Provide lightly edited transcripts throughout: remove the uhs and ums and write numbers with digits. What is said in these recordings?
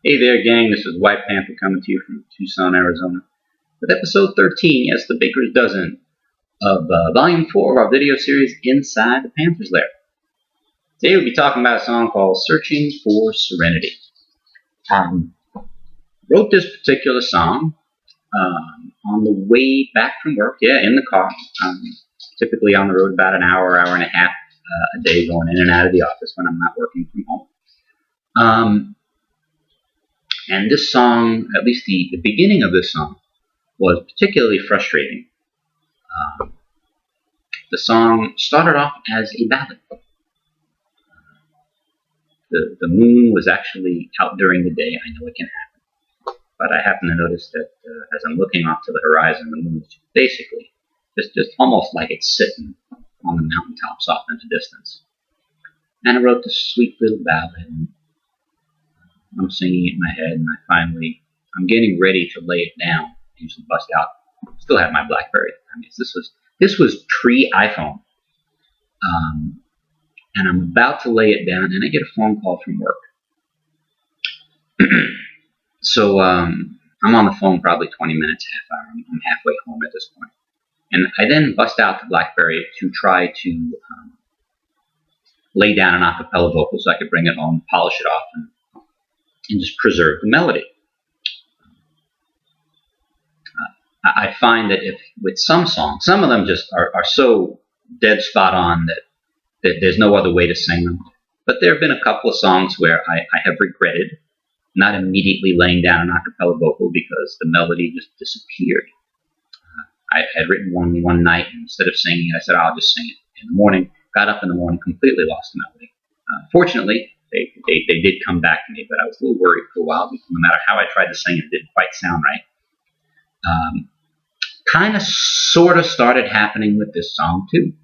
Hey there, gang. This is White Panther coming to you from Tucson, Arizona, with episode 13, yes, the Baker's Dozen, of volume 4 of our video series, Inside the Panther's Lair. Today we'll be talking about a song called Searching for Serenity. Wrote this particular song on the way back from work, in the car. Typically on the road about an hour, hour and a half a day, going in and out of the office when I'm not working from home. And this song, at least the beginning of this song, was particularly frustrating. The song started off as a ballad. The moon was actually out during the day. I know it can happen. But I happen to notice that as I'm looking off to the horizon, the moon is basically just almost like it's sitting on the mountaintops off in the distance. And I wrote this sweet little ballad, and I'm singing it in my head, and I'm getting ready to lay it down. I usually bust out. Still have my BlackBerry. I mean, this was pre-iPhone. And I'm about to lay it down, and I get a phone call from work. So I'm on the phone probably 20 minutes, half hour. I'm halfway home at this point. And I then bust out the BlackBerry to try to lay down an a cappella vocal so I could bring it home, polish it off, and just preserve the melody. I find that if with some songs, some of them just are so dead spot on that there's no other way to sing them. But there have been a couple of songs where I have regretted not immediately laying down an a cappella vocal because the melody just disappeared. I had written one night, and instead of singing it, I said, I'll just sing it. In the morning, got up in the morning, completely lost the melody. Fortunately, they did come back to me, but I was a little worried for a while because no matter how I tried to sing it, it didn't quite sound right. Kind of sort of started happening with this song too.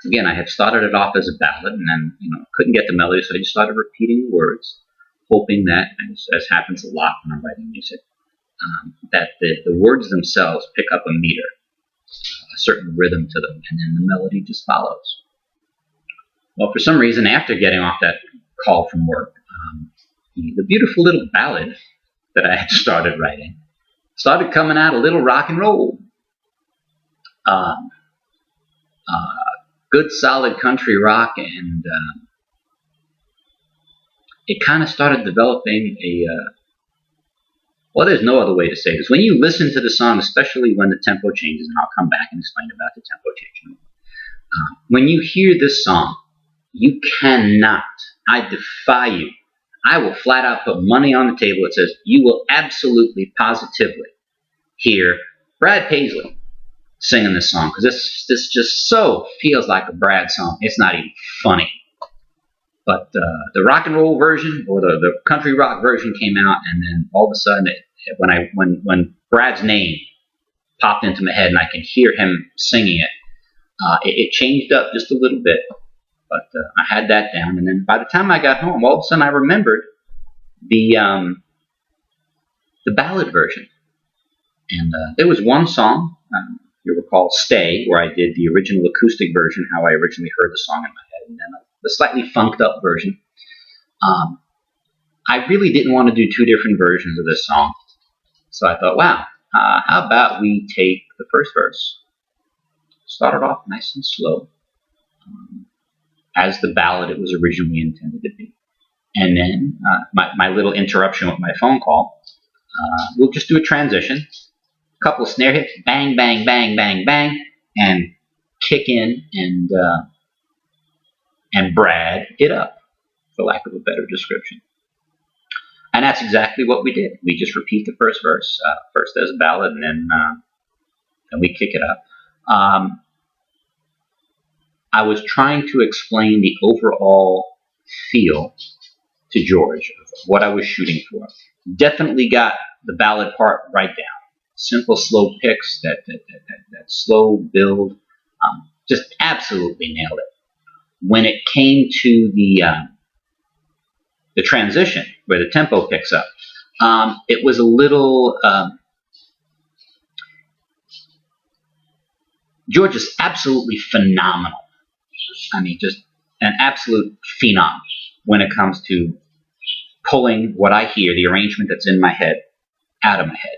Again, I had started it off as a ballad, and then couldn't get the melody, so I just started repeating the words, hoping that, as happens a lot when I'm writing music, that the words themselves pick up a meter, a certain rhythm to them, and then the melody just follows. Well, for some reason, after getting off that call from work, the beautiful little ballad that I had started writing started coming out a little rock and roll. Good solid country rock, and it kind of started developing well, there's no other way to say this. When you listen to the song, especially when the tempo changes, and I'll come back and explain about the tempo change. When you hear this song, you cannot, I defy you, I will flat out put money on the table that says you will absolutely, positively hear Brad Paisley singing this song, because this just so feels like a Brad song. It's not even funny. But the rock and roll version, or the country rock version, came out, and then all of a sudden, when Brad's name popped into my head and I can hear him singing it, it changed up just a little bit. But I had that down, and then by the time I got home, all of a sudden I remembered the ballad version. And there was one song, you recall, "Stay," where I did the original acoustic version, how I originally heard the song in my head, and then the slightly funked up version. I really didn't want to do two different versions of this song, so I thought, wow, how about we take the first verse, start it off nice and slow, as the ballad it was originally intended to be, and then my little interruption with my phone call, we'll just do a transition, a couple of snare hits, bang, bang, bang, bang, bang, and kick in and Brad it up, for lack of a better description. And that's exactly what we did. We just repeat the first verse, first as a ballad, and then we kick it up. I was trying to explain the overall feel to George of what I was shooting for. Definitely got the ballad part right down. Simple, slow picks, that slow build, just absolutely nailed it. When it came to the transition, where the tempo picks up, it was a little... George is absolutely phenomenal. I mean, just an absolute phenom when it comes to pulling what I hear, the arrangement that's in my head, out of my head.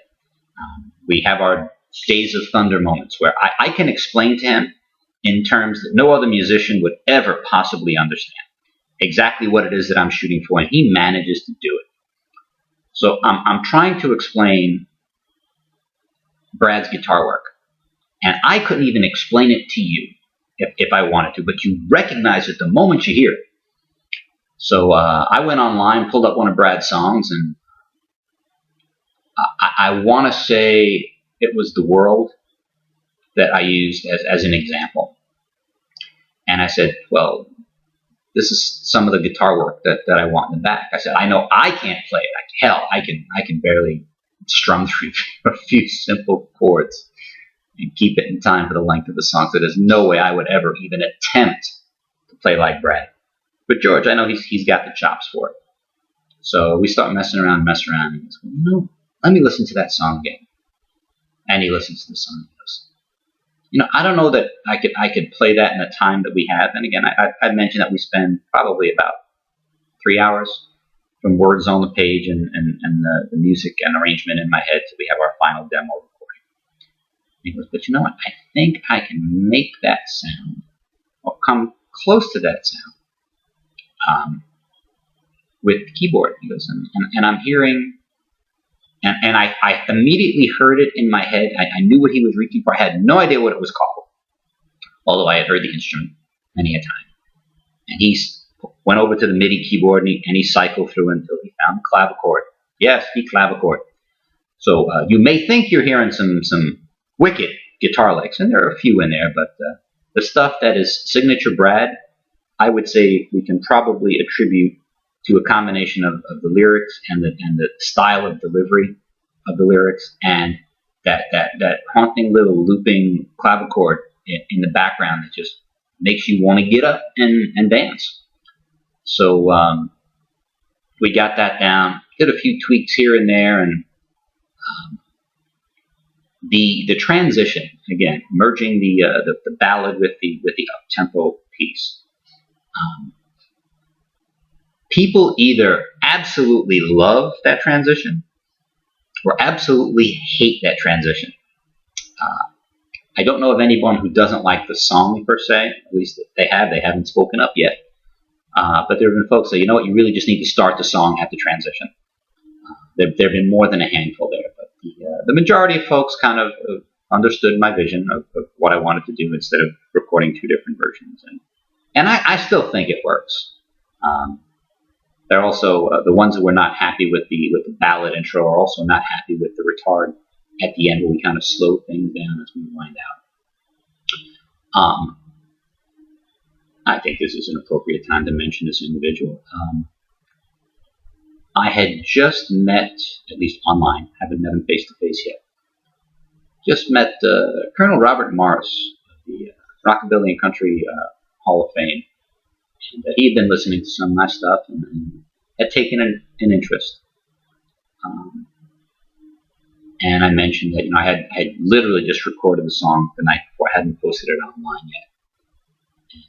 We have our Days of Thunder moments where I can explain to him in terms that no other musician would ever possibly understand exactly what it is that I'm shooting for, and he manages to do it. So I'm trying to explain Brad's guitar work, and I couldn't even explain it to you if I wanted to, but you recognize it the moment you hear it. So I went online, pulled up one of Brad's songs, and I want to say it was The World that I used as an example. And I said, well, this is some of the guitar work that I want in the back. I said, I know I can't play it. Hell, I can barely strum through a few simple chords and keep it in time for the length of the song. So there's no way I would ever even attempt to play like Brad. But George, I know he's got the chops for it. So we start messing around, and he goes, no, let me listen to that song again. And he listens to the song. He goes, I don't know that I could play that in the time that we have. And again, I mentioned that we spend probably about 3 hours from words on the page and the music and arrangement in my head till we have our final demo recording. And he goes, but you know what? I think I can make that sound, or come close to that sound, with the keyboard. He goes, and I'm hearing, and I immediately heard it in my head. I knew what he was reaching for. I had no idea what it was called, although I had heard the instrument many a time. And he went over to the MIDI keyboard, and he cycled through until he found the clavichord. Yes, the clavichord. So you may think you're hearing some wicked guitar licks, and there are a few in there, but the stuff that is signature Brad, I would say we can probably attribute to a combination of the lyrics and the style of delivery of the lyrics, and that haunting little looping clavichord in the background that just makes you want to get up and dance. So we got that down, did a few tweaks here and there, and the transition, again, merging the ballad with the up-tempo piece. People either absolutely love that transition or absolutely hate that transition. I don't know of anyone who doesn't like the song per se. At least they haven't spoken up yet. But there have been folks say, you know what, you really just need to start the song at the transition. There have been more than a handful there, but the majority of folks kind of understood my vision of what I wanted to do instead of recording two different versions. And I still think it works. They're also the ones that were not happy with the ballad intro are also not happy with the retard at the end, where we kind of slow things down as we wind out. I think this is an appropriate time to mention this individual. I had just met, at least online, haven't met him face to face yet. Just met Colonel Robert Morris of the Rockabilly and Country Hall of Fame. And he had been listening to some of my stuff and had taken an interest. And I mentioned that I had literally just recorded the song the night before. I hadn't posted it online yet.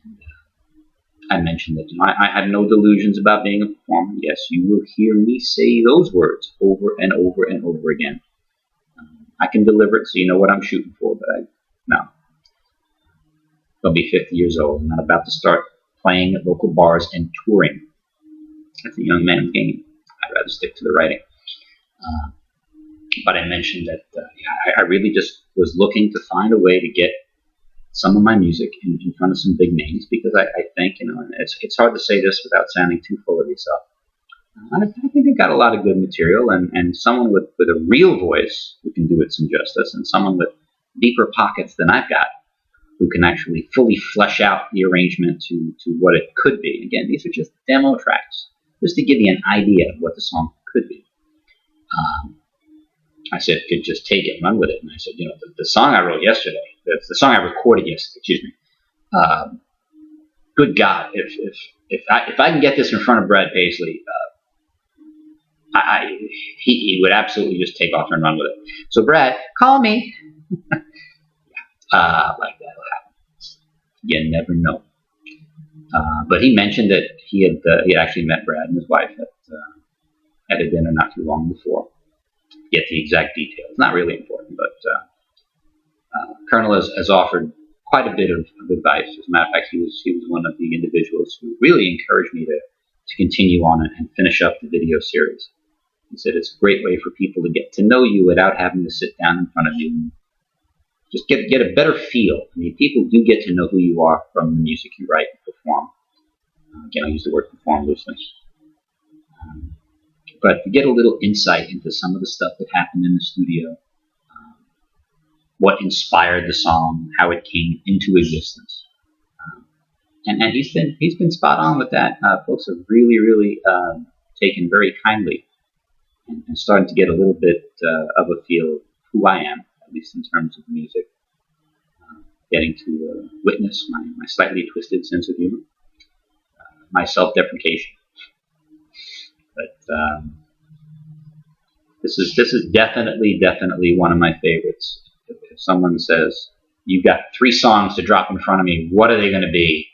And I mentioned that I had no delusions about being a performer. Yes, you will hear me say those words over and over and over again. I can deliver it so you know what I'm shooting for, but no. I'll be 50 years old. I'm not about to start playing at local bars and touring. That's a young man's game. I'd rather stick to the writing. But I mentioned that I really just was looking to find a way to get some of my music in front of some big names, because I think, and it's hard to say this without sounding too full of yourself. I think I got a lot of good material, and someone with a real voice who can do it some justice, and someone with deeper pockets than I've got, who can actually fully flesh out the arrangement to what it could be. Again, these are just demo tracks, just to give you an idea of what the song could be. I said, could just take it and run with it. And I said, the song I wrote yesterday, the song I recorded yesterday, excuse me. Good God, if I can get this in front of Brad Paisley, he would absolutely just take off and run with it. So Brad, call me. Like that'll happen. You never know. But he mentioned that he had actually met Brad and his wife at at a dinner not too long before. Get the exact details. Not really important, but Colonel has offered quite a bit of advice. As a matter of fact, he was one of the individuals who really encouraged me to continue on and finish up the video series. He said it's a great way for people to get to know you without having to sit down in front of you and just get a better feel. I mean, people do get to know who you are from the music you write and perform. Again, I use the word perform loosely. But to get a little insight into some of the stuff that happened in the studio, what inspired the song, how it came into existence. And he's been spot on with that. Folks have really taken very kindly and starting to get a little bit of a feel of who I am, at least in terms of music. Getting to witness my slightly twisted sense of humor, my self-deprecation. But this is definitely one of my favorites. If someone says, you've got 3 songs to drop in front of me, what are they going to be?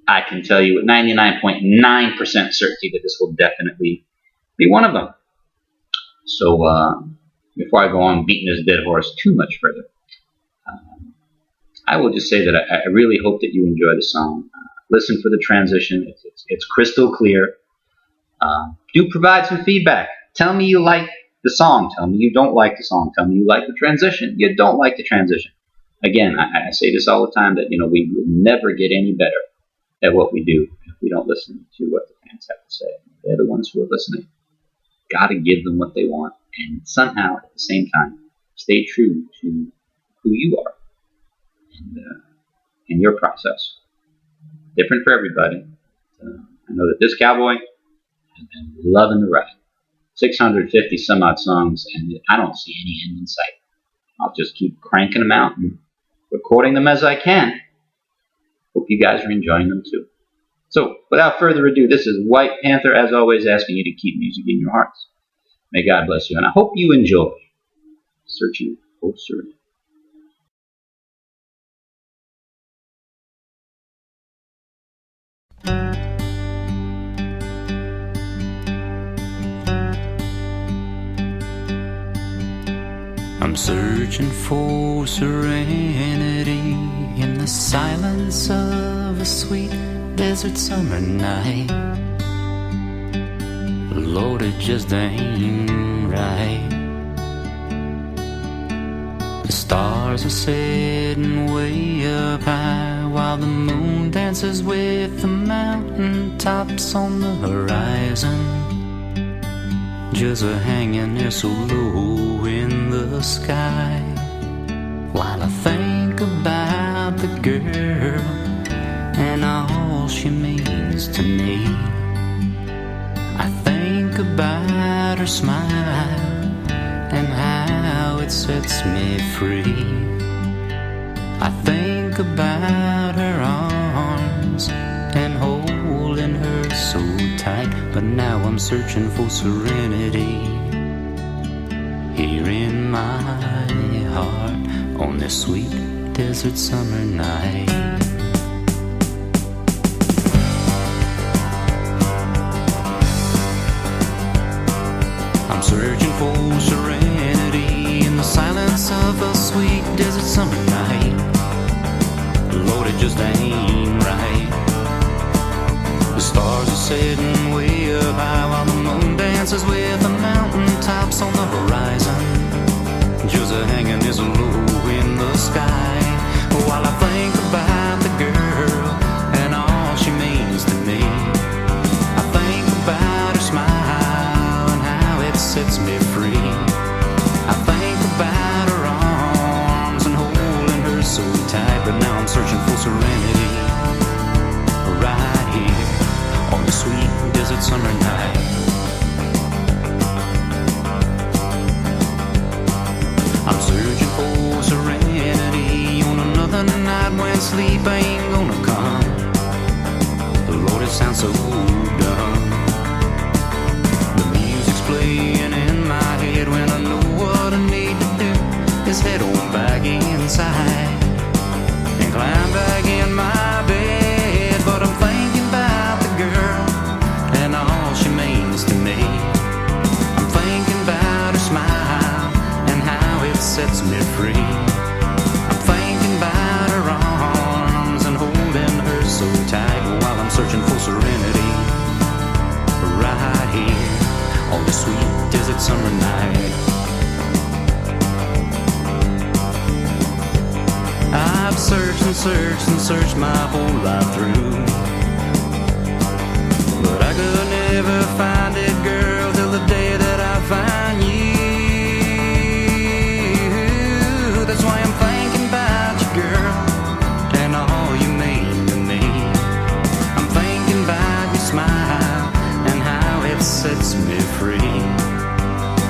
I can tell you with 99.9% certainty that this will definitely be one of them. So before I go on beating this dead horse too much further, I will just say that I really hope that you enjoy the song. Listen for the transition. It's crystal clear. Do provide some feedback. Tell me you like the song. Tell me you don't like the song. Tell me you like the transition. You don't like the transition. Again, I say this all the time that we will never get any better at what we do if we don't listen to what the fans have to say. They're the ones who are listening. Got to give them what they want, and somehow at the same time stay true to who you are and your process. Different for everybody. I know that this cowboy has been loving the ride. 650 some odd songs, and I don't see any end in sight. I'll just keep cranking them out and recording them as I can. Hope you guys are enjoying them too. So, without further ado, this is White Panther, as always, asking you to keep music in your hearts. May God bless you, and I hope you enjoy Searching for Serenity. I'm searching for serenity in the silence of a sweet desert summer night. Lord, it just ain't right. The stars are sitting way up high while the moon dances with the mountain tops on the horizon. Just a hanging there so low in the sky, while I think about the girl and all she means to me. I think about her smile and how it sets me free. I think about her arms and holding her so tight. But now I'm searching for serenity here in my heart on this sweet desert summer night. I'm searching for serenity in the silence of a sweet desert summer night. Lord, it just ain't right. The stars are sitting way up high while the moon dances with the mountain tops on the horizon. Just a hanging is low in the sky, while I think about the girl and all she means to me. I think about her smile and how it sets me free. I think about her arms and holding her so tight. But now I'm searching for serenity right here on the sweet desert summer night. I'm searching for serenity on another night when sleep ain't gonna come. Lord, it sounds so dumb. The music's playing in my head when I know what I need to do is head on back inside and climb back in my bed. But I'm thinking about the girl and all she means to me. searching for serenity right here on the sweet desert summer night. I've searched and searched and searched my whole life through, but I could never find it, girl, till the day that I find you. That's why I'm thinking about you, girl, and all you mean to me. I'm thinking about your smile and how it sets me free.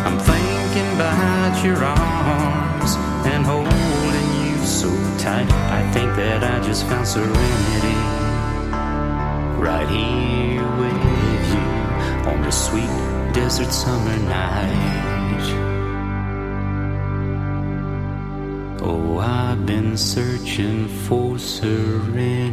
I'm thinking about your arms and holding you so tight. I think that I just found serenity right here with you on the sweet desert summer night. Oh, I've been searching for serenity.